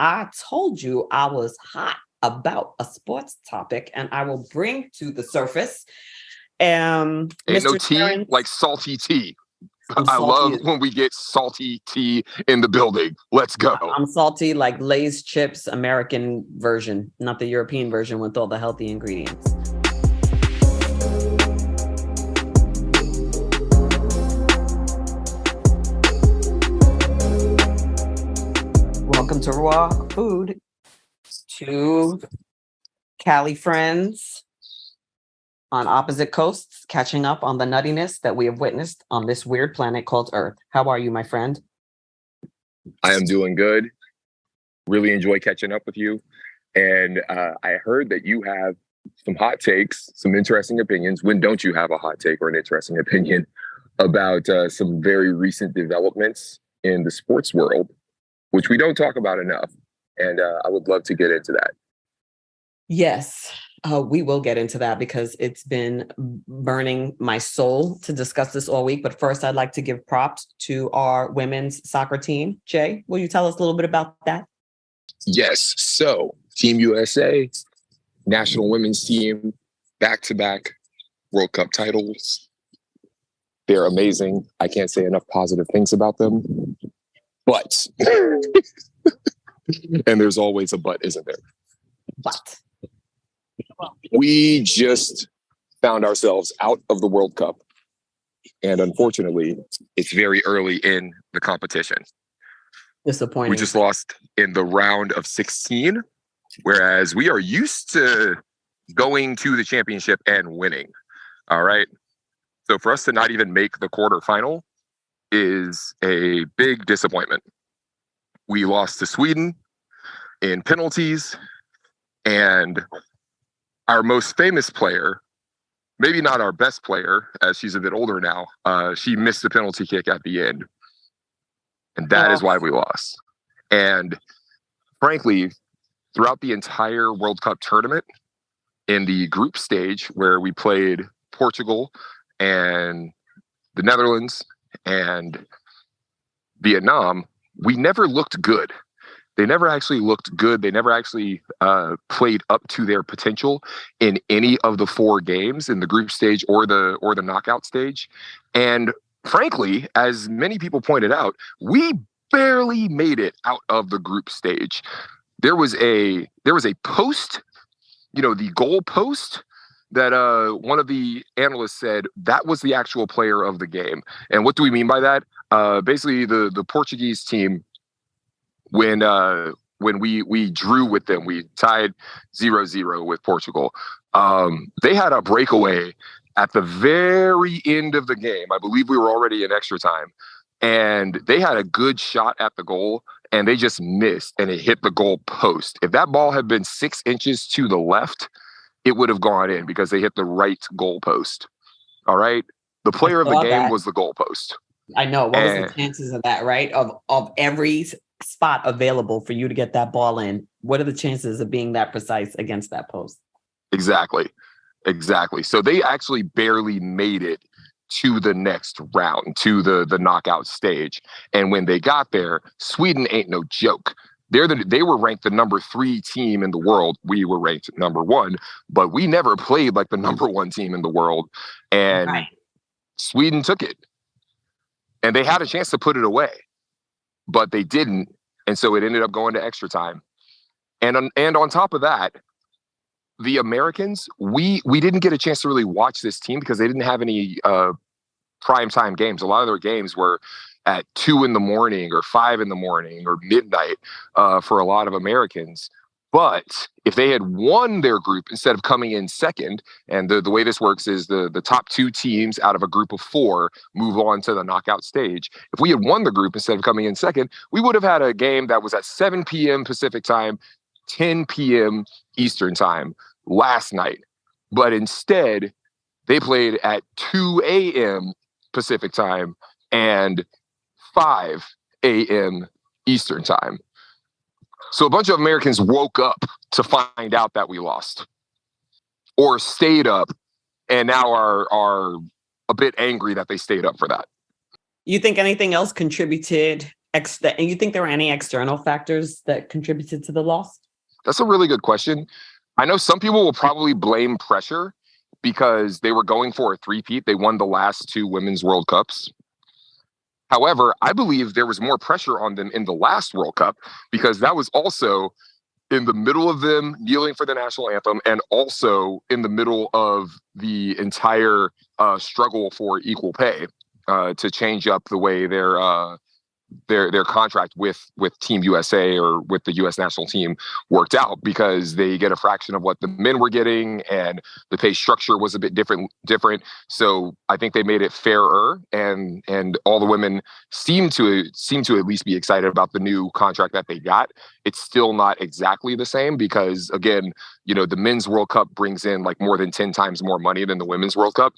I told you I was hot about a sports topic, and I will bring to the surface. Ain't no Mr. tea Terrence, like salty tea. I'm I love salty. when we get salty tea in the building. Let's go. I'm salty like Lay's chips, American version, not the European version with all the healthy ingredients. Welcome to Raw Food. Two Cali friends on opposite coasts catching up on the nuttiness that we have witnessed on this weird planet called Earth. How are you, my friend? I am doing good. Really enjoy catching up with you. And I heard that you have some hot takes, some interesting opinions. When don't you have a hot take or an interesting opinion about some very recent developments in the sports world, which we don't talk about enough? And I would love to get into that. Yes, we will get into that because it's been burning my soul to discuss this all week. But first, I'd like to give props to our women's soccer team. Jay, will you tell us a little bit about that? Yes. So Team USA, national women's team, back-to-back World Cup titles. They're amazing. I can't say enough positive things about them. But, and there's always a but, isn't there? But we just found ourselves out of the World Cup. And unfortunately, it's very early in the competition. Disappointing. We just lost in the round of 16, whereas we are used to going to the championship and winning. All right. So for us to not even make the quarterfinal is a big disappointment. We lost to Sweden in penalties, and our most famous player, maybe not our best player, as she's a bit older now, she missed the penalty kick at the end. And that is why we lost. And frankly, throughout the entire World Cup tournament, in the group stage where we played Portugal and the Netherlands and Vietnam, we never looked good. They never actually looked good. They never actually played up to their potential in any of the four games in the group stage or the knockout stage. And frankly, as many people pointed out, we barely made it out of the group stage. There was a post, the goal post that one of the analysts said that was the actual player of the game. And what do we mean by that? Basically, the Portuguese team, when we drew with them, we tied 0-0 with Portugal. They had a breakaway at the very end of the game. I believe we were already in extra time. And they had a good shot at the goal, and they just missed, and it hit the goal post. If that ball had been 6 inches to the left, it would have gone in because they hit the right goal post. All right? The player of the game was the goal post. I know. What was the chances of that, right? Of every spot available for you to get that ball in, what are the chances of being that precise against that post? Exactly. So they actually barely made it to the next round, to the knockout stage. And when they got there, Sweden ain't no joke. They were ranked the number 3 team in the world. We were ranked number 1, but we never played like the number 1 team in the world. And Sweden took it. And they had a chance to put it away, but they didn't. And so it ended up going to extra time. And on top of that, the Americans, we didn't get a chance to really watch this team because they didn't have any primetime games. A lot of their games were at 2 a.m. or 5 a.m. or midnight for a lot of Americans. But if they had won their group instead of coming in second, and the way this works is the top 2 teams out of a group of 4 move on to the knockout stage. If we had won the group instead of coming in second, we would have had a game that was at 7 p.m. Pacific time, 10 p.m. Eastern time last night. But instead, they played at 2 a.m. Pacific time and 5 a.m. Eastern time. So a bunch of Americans woke up to find out that we lost, or stayed up and now are a bit angry that they stayed up for that. You think anything else contributed And you think there were any external factors that contributed to the loss? That's a really good question. I know some people will probably blame pressure because they were going for a three-peat. They won the last two Women's World Cups. However, I believe there was more pressure on them in the last World Cup because that was also in the middle of them kneeling for the national anthem and also in the middle of the entire struggle for equal pay to change up the way their contract with Team USA or with the US national team worked out, because they get a fraction of what the men were getting and the pay structure was a bit different. So I think they made it fairer, and all the women seem to at least be excited about the new contract that they got. It's still not exactly the same because, again, the Men's World Cup brings in like more than 10 times more money than the Women's World Cup.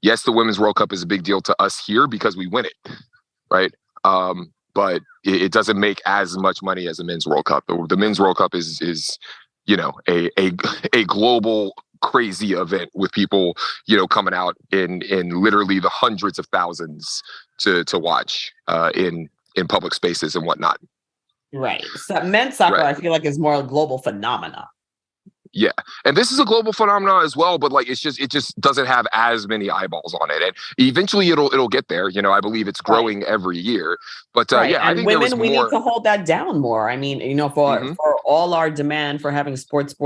Yes, the Women's World Cup is a big deal to us here because we win it, right? But it doesn't make as much money as a Men's World Cup. The Men's World Cup is a global crazy event with people coming out in literally the hundreds of thousands to watch in public spaces and whatnot. Right. So men's soccer, Right. I feel like, is more a global phenomena. Yeah, and this is a global phenomenon as well, but it just doesn't have as many eyeballs on it, and eventually it'll get there. I believe it's growing every year, but Right. yeah, I And think women, there was we more. need to hold that down more. I mean, for all our demand for having sports,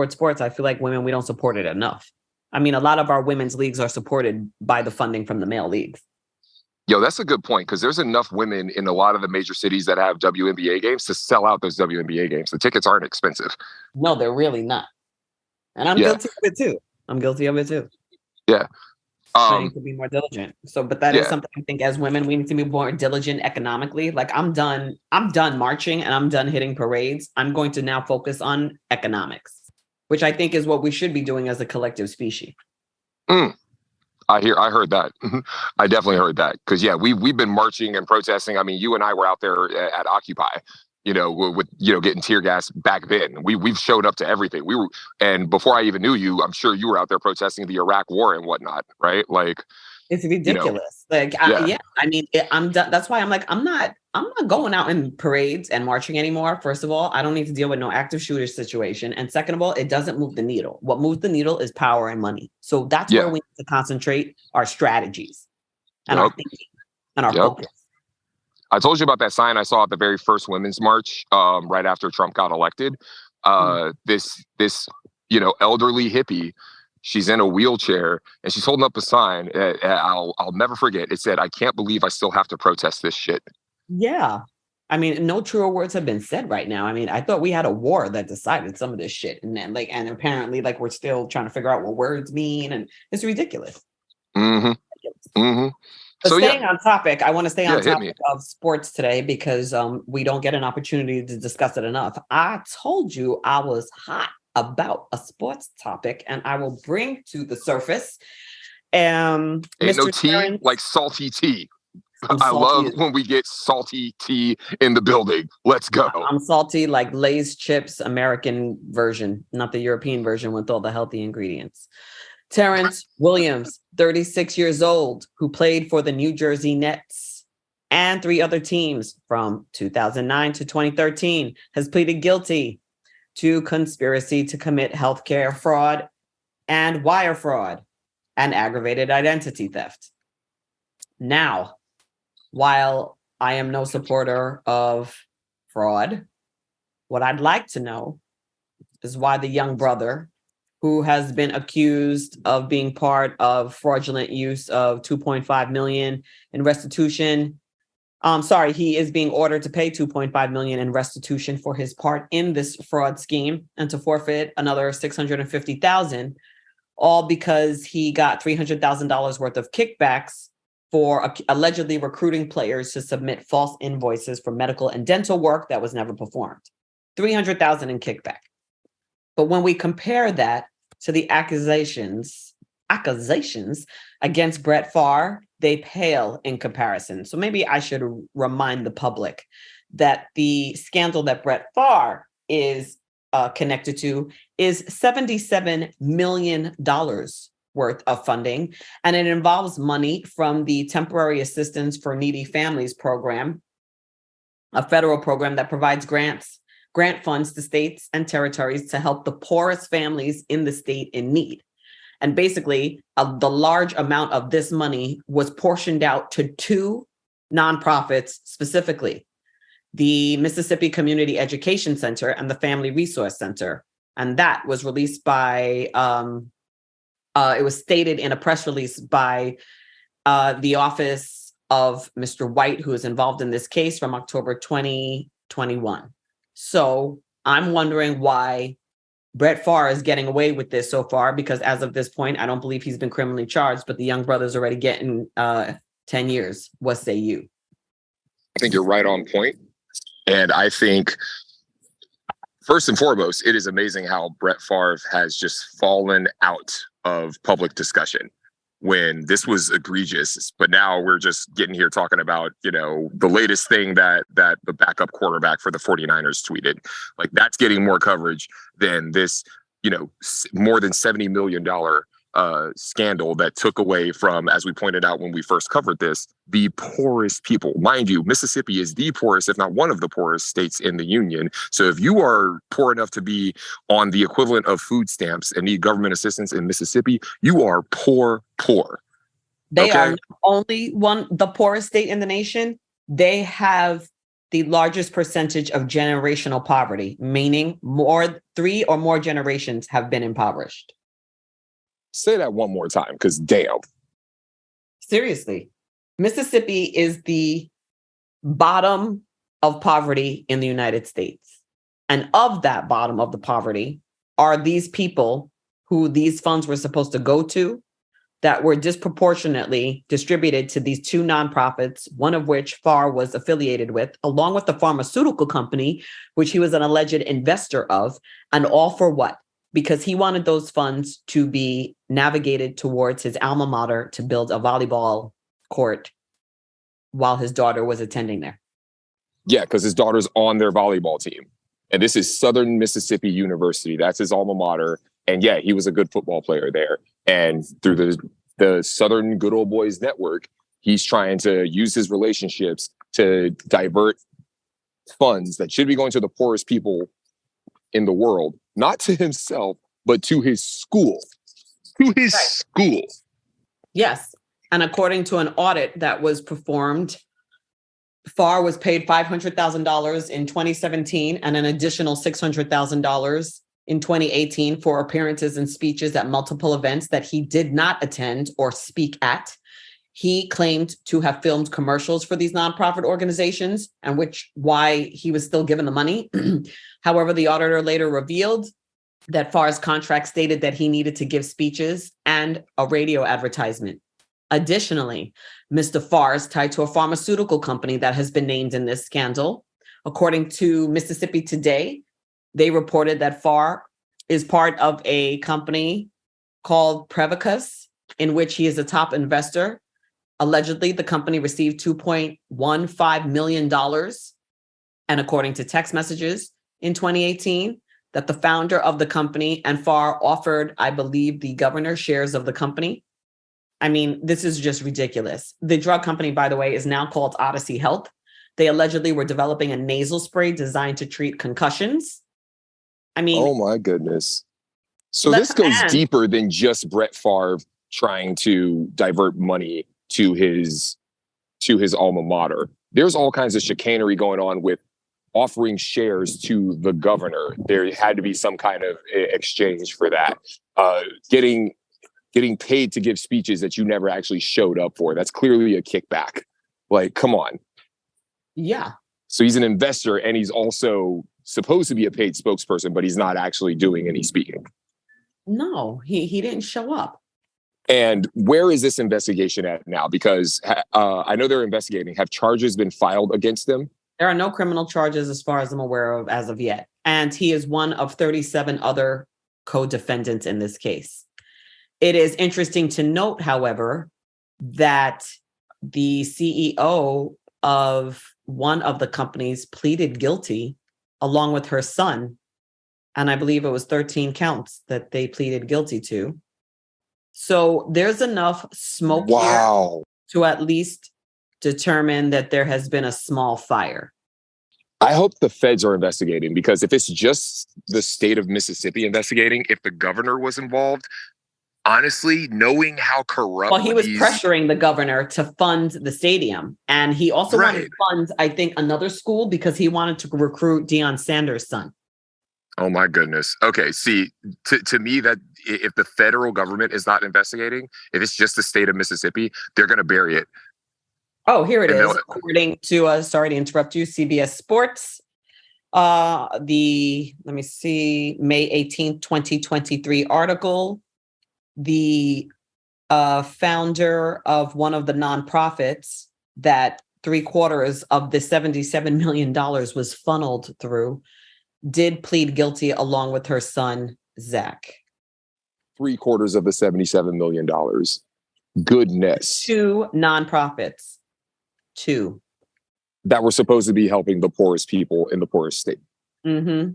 I feel like women, we don't support it enough. I mean, a lot of our women's leagues are supported by the funding from the male leagues. Yo, that's a good point, because there's enough women in a lot of the major cities that have WNBA games to sell out those WNBA games. The tickets aren't expensive. No, they're really not. And I'm guilty of it too. Yeah. Trying to be more diligent. So, but that is Yeah. something I think as women, we need to be more diligent economically. Like I'm done marching and I'm done hitting parades. I'm going to now focus on economics, which I think is what we should be doing as a collective species. I heard that. I definitely heard that. Because we've been marching and protesting. I mean, you and I were out there at Occupy, with getting tear gas back then. We've showed up to everything. And before I even knew you, I'm sure you were out there protesting the Iraq war and whatnot, right? Like, it's ridiculous. I mean, I'm done. That's why I'm like, I'm not going out in parades and marching anymore. First of all, I don't need to deal with no active shooter situation. And second of all, it doesn't move the needle. What moves the needle is power and money. So that's where we need to concentrate our strategies and our thinking and our focus. I told you about that sign I saw at the very first Women's March, right after Trump got elected. This elderly hippie, she's in a wheelchair and she's holding up a sign. I'll never forget. It said, "I can't believe I still have to protest this shit." Yeah. I mean, no truer words have been said right now. I mean, I thought we had a war that decided some of this shit. And then and apparently we're still trying to figure out what words mean. And it's ridiculous. But staying on topic, I want to stay on topic of sports today because we don't get an opportunity to discuss it enough. I told you I was hot about a sports topic, and I will bring to the surface. Ain't Mr. no tea Terrence, like salty tea. I love when we get salty tea in the building. Let's go. I'm salty like Lay's chips, American version, not the European version with all the healthy ingredients. Terrence Williams, 36 years old, who played for the New Jersey Nets and 3 other teams from 2009 to 2013, has pleaded guilty to conspiracy to commit healthcare fraud and wire fraud and aggravated identity theft. Now, while I am no supporter of fraud, what I'd like to know is why the young brother, who has been accused of being part of fraudulent use of $2.5 million in restitution. He is being ordered to pay $2.5 million in restitution for his part in this fraud scheme and to forfeit another $650,000, all because he got $300,000 worth of kickbacks for allegedly recruiting players to submit false invoices for medical and dental work that was never performed. $300,000 in kickback. But when we compare that to the accusations against Brett Favre, they pale in comparison. So maybe I should remind the public that the scandal that Brett Favre is connected to is $77 million worth of funding, and it involves money from the Temporary Assistance for Needy Families program, a federal program that provides grant funds to states and territories to help the poorest families in the state in need. And basically, the large amount of this money was portioned out to two nonprofits specifically, the Mississippi Community Education Center and the Family Resource Center. And that was released by, it was stated in a press release by the office of Mr. White, who is involved in this case, from October 2021. So I'm wondering why Brett Favre is getting away with this so far, because as of this point, I don't believe he's been criminally charged, but the young brother's already getting 10 years. What say you? I think you're right on point. And I think, first and foremost, it is amazing how Brett Favre has just fallen out of public discussion when this was egregious. But now we're just getting here talking about, the latest thing that the backup quarterback for the 49ers tweeted. Like, that's getting more coverage than this, more than $70 million scandal that took away from, as we pointed out when we first covered this, the poorest people. Mind you, Mississippi is the poorest, if not one of the poorest states in the union. So if you are poor enough to be on the equivalent of food stamps and need government assistance in Mississippi, you are poor. They are not only the poorest state in the nation, they have the largest percentage of generational poverty, meaning 3 or more generations have been impoverished. Say that one more time, because damn. Seriously. Mississippi is the bottom of poverty in the United States. And of that bottom of the poverty are these people who these funds were supposed to go to, that were disproportionately distributed to these two nonprofits, one of which Favre was affiliated with, along with the pharmaceutical company, which he was an alleged investor of, and all for what? Because he wanted those funds to be navigated towards his alma mater to build a volleyball court while his daughter was attending there. Yeah, because his daughter's on their volleyball team. And this is Southern Mississippi University. That's his alma mater. And yeah, he was a good football player there. And through the Southern Good Old Boys Network, he's trying to use his relationships to divert funds that should be going to the poorest people in the world, not to himself, but to his school. To his school. Yes. And according to an audit that was performed, Favre was paid $500,000 in 2017 and an additional $600,000 in 2018 for appearances and speeches at multiple events that he did not attend or speak at. He claimed to have filmed commercials for these nonprofit organizations, and why he was still given the money. However, the auditor later revealed that Favre's contract stated that he needed to give speeches and a radio advertisement. Additionally, Mr. Favre is tied to a pharmaceutical company that has been named in this scandal. According to Mississippi Today, they reported that Favre is part of a company called Prevacus, in which he is a top investor. Allegedly, the company received $2.15 million. And according to text messages in 2018, that the founder of the company and Favre offered, I believe, the governor shares of the company. I mean, this is just ridiculous. The drug company, by the way, is now called Odyssey Health. They allegedly were developing a nasal spray designed to treat concussions. I mean, oh my goodness. So this goes deeper than just Brett Favre trying to divert money to his alma mater. There's all kinds of chicanery going on with offering shares to the governor. There had to be some kind of exchange for that. Getting paid to give speeches that you never actually showed up for. That's clearly a kickback. Like, come on. Yeah. So he's an investor and he's also supposed to be a paid spokesperson, but he's not actually doing any speaking. No, he didn't show up. And where is this investigation at now? Because I know they're investigating. Have charges been filed against them? There are no criminal charges as far as I'm aware of as of yet. And he is one of 37 other co-defendants in this case. It is interesting to note, however, that the CEO of one of the companies pleaded guilty along with her son. And I believe it was 13 counts that they pleaded guilty to. So there's enough smoke here to at least determine that there has been a small fire. I hope the feds are investigating, because if it's just the state of Mississippi investigating, if the governor was involved, honestly, knowing how corrupt Well, he was pressuring the governor to fund the stadium. And he also wanted to fund, I think, another school because he wanted to recruit Deion Sanders' son. Oh, my goodness. Okay, see, to me, that if the federal government is not investigating, if it's just the state of Mississippi, they're going to bury it. Oh, here it is. According to, sorry to interrupt you, CBS Sports, let me see, May 18th, 2023 article, the founder of one of the nonprofits that 3/4 of the $77 million was funneled through did plead guilty along with her son, Zach. 3/4 of the $77 million. Goodness. 2 nonprofits. 2. That were supposed to be helping the poorest people in the poorest state. Mm-hmm.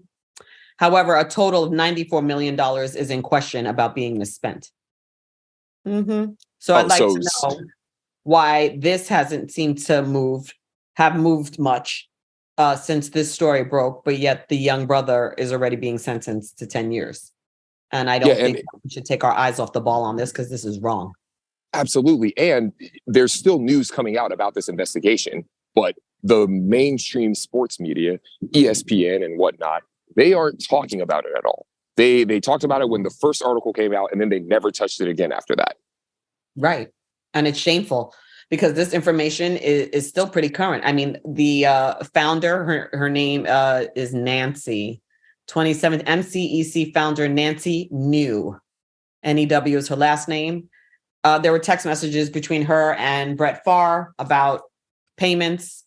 However, a total of $94 million is in question about being misspent. Mm-hmm. So I'd like to know why this hasn't seemed to have moved much since this story broke, but yet the young brother is already being sentenced to 10 years. And I don't think we should take our eyes off the ball on this, because this is wrong. Absolutely. And there's still news coming out about this investigation, but the mainstream sports media, ESPN and whatnot, they aren't talking about it at all. They talked about it when the first article came out, and then they never touched it again after that. Right. And it's shameful, because this information is still pretty current. I mean, the founder, her name is Nancy, 27th MCEC founder Nancy New. NEW is her last name. There were text messages between her and Brett Favre about payments.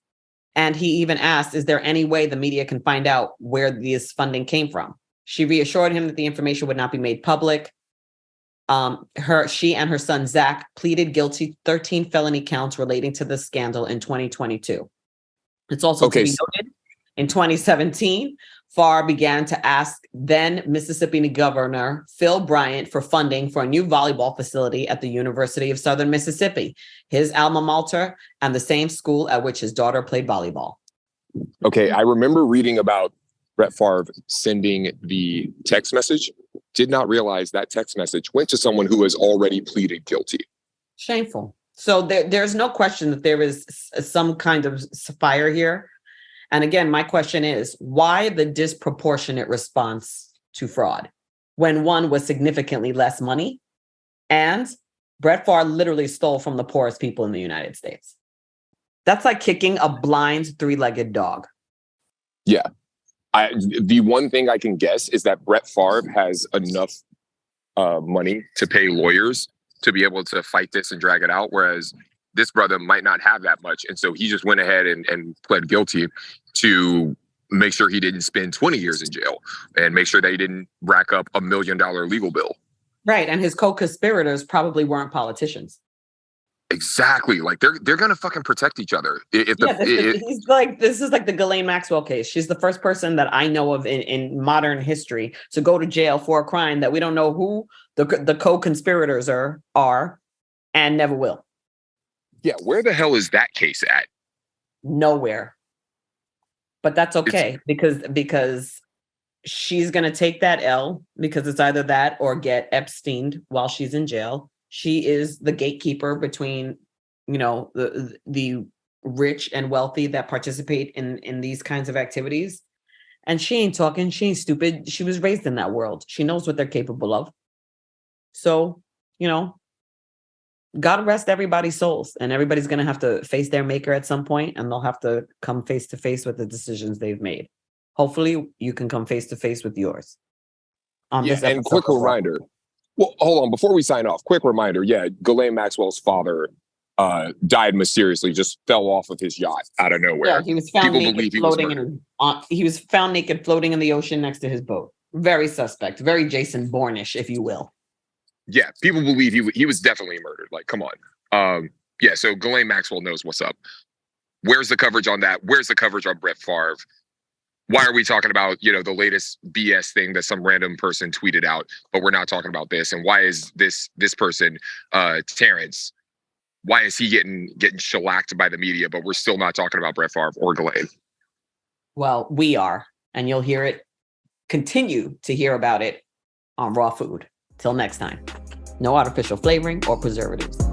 And he even asked, is there any way the media can find out where this funding came from? She reassured him that the information would not be made public. She and her son, Zach, pleaded guilty to 13 felony counts relating to the scandal in 2022. It's also to be noted, in 2017, Favre began to ask then Mississippi Governor Phil Bryant for funding for a new volleyball facility at the University of Southern Mississippi, his alma mater, and the same school at which his daughter played volleyball. Okay, I remember reading about Brett Favre sending the text message. Did not realize that text message went to someone who has already pleaded guilty. Shameful. So there's no question that there is some kind of fire here. And again, my question is, why the disproportionate response to fraud when one was significantly less money? And Brett Favre literally stole from the poorest people in the United States. That's like kicking a blind 3-legged dog. Yeah. The one thing I can guess is that Brett Favre has enough money to pay lawyers to be able to fight this and drag it out, whereas this brother might not have that much. And so he just went ahead and pled guilty to make sure he didn't spend 20 years in jail and make sure that he didn't rack up $1 million legal bill. Right. And his co-conspirators probably weren't politicians. Exactly. Like they're going to fucking protect each other. This is like the Ghislaine Maxwell case. She's the first person that I know of in modern history to go to jail for a crime that we don't know who the co-conspirators are and never will. Yeah. Where the hell is that case at? Nowhere. But that's okay, because she's going to take that L, because it's either that or get Epsteined while she's in jail. She is the gatekeeper between, the rich and wealthy that participate in these kinds of activities. And she ain't talking. She ain't stupid. She was raised in that world. She knows what they're capable of. So, God rest everybody's souls, and everybody's going to have to face their maker at some point, and they'll have to come face to face with the decisions they've made. Hopefully you can come face to face with yours. And quick reminder. Well, hold on. Before we sign off, quick reminder. Yeah, Ghislaine Maxwell's father died mysteriously, just fell off of his yacht out of nowhere. Yeah, he was found naked floating in the ocean next to his boat. Very suspect. Very Jason Bourne-ish, if you will. Yeah, people believe he was definitely murdered. Like, come on. So Ghislaine Maxwell knows what's up. Where's the coverage on that? Where's the coverage on Brett Favre? Why are we talking about, the latest BS thing that some random person tweeted out, but we're not talking about this? And why is this person, Terrence, why is he getting shellacked by the media, but we're still not talking about Brett Favre or Ghislaine? Well, we are, and you'll continue to hear about it on Raw Food. Till next time, no artificial flavoring or preservatives.